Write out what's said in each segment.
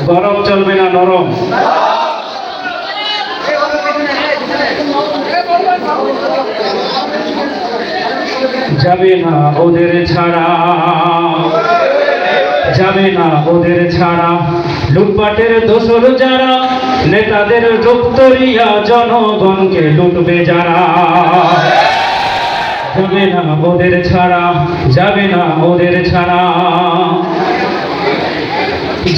গরম চলবে না নরম। যাবে না ওদের ছাড়া, যাবে না ওদের ছাড়া, লুটপাটের দোসর যারা, নেতাদের রক্তরিয়া জনগণকে লুটবে যারা। যাবে না ওদের ছাড়া, যাবে না ওদের ছাড়া,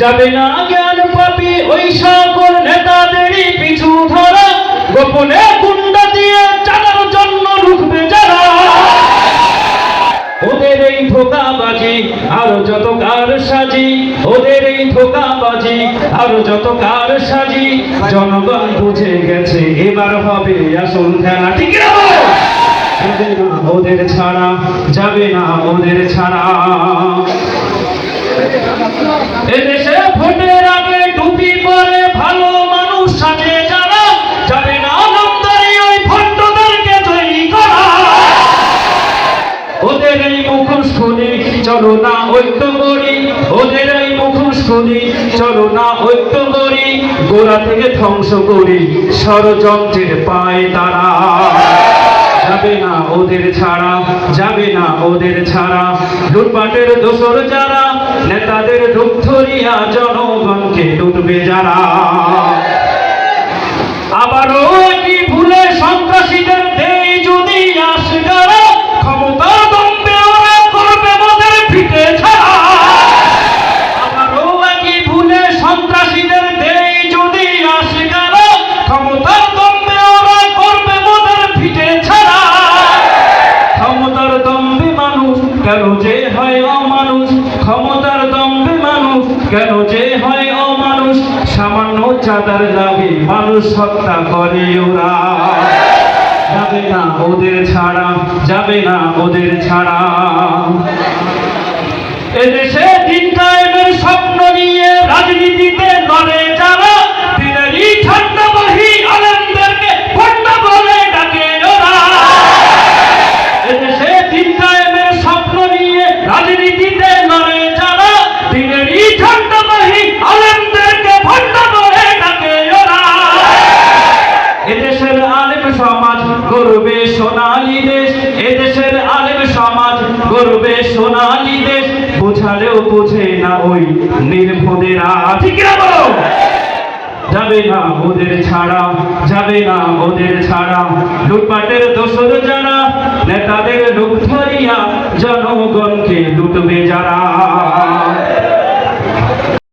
যাবে না জ্ঞান পাপী ওই সকল নেতাদেরই পিছু ধরা, গোপনে গুন্ডা দিয়ে চাঁদার জন্য লুটবে যারা। ওদের এই ধোঁকাবাজি আর যত কার সাজি, ওদের এই ধোঁকাবাজি আর যত কার সাজি, জনগণ বুঝে গেছে এবার হবে আসল খেলা। ঠিক না? যাবে না ওদের ছাড়া, যাবে না ওদের ছাড়া। এদেশে ভোটের আগে টুপি পরে ভালো মানুষ সাজে যারা, যাবে না নামদারি ওই ভণ্ডদেরকে তৈরি করা। ওদের এই মুখোশ খুলি চলো না ঐক্য করি, ওদের এই মুখোশ খুলি চলো না ঐক্য করি, গোড়া থেকে ধ্বংস করি ষড়যন্ত্রের পায় তারা। যাবে না ওদের ছাড়া, যাবে না ওদের ছাড়া, লুটপাটের দোসর যারা, নেতাদের রূপ ধরিয়া জনগণকে লুটবে যারা। আবারও কি ভুলে সন্ত্রাসীদের দেই যদি আসগারা, ক্ষমতার দম্ভে ওরা করবে মোদের পিঠে ছাড়া। আবারও কি ভুলে সন্ত্রাসীদের দেই যদি আসগারা, ক্ষমতার দম্ভে ওরা করবে মোদের পিঠে ছাড়া। ক্ষমতার দম্ভে মানুষ কেন যে হয় অমানুষ, ক্ষমতার দম্ভে মানুষ কেন যে হয় অমানুষ, সামান্য চাঁদার দাবি মানুষ হত্যা করে ওরা। যাবে না ওদের ছাড়া, যাবে না ওদের ছাড়া। এদেশে দিন কায়েমের স্বপ্ন নিয়ে রাজনীতিতে লড়ে যারা, দিনেরই ঠান্ডা বহি আলেমদেরকে ভণ্ডা বলে ডাকে ওরা। এদেশে দিন কায়েমের স্বপ্ন নিয়ে রাজনীতিতে লড়ে যারা, দিনেরই ঠান্ডা বহি আলেমদেরকে ভণ্ডা বলে ডাকে ওরা। এদেশের আলেম সমাজ গর্বে সোনালী দেশ, এদেশের আলেম সমাজ গর্বে সোনালী দেশ, বোঝালেও বোঝে না ওই নির্বোধেরা। ঠিক না বলো? যাবে না ওদের ছাড়া, যাবে না ওদের ছাড়া, লুটপাটের দোসর যারা, নেতাদের রূপ ধরিয়া জনগণকে লুটবে যারা।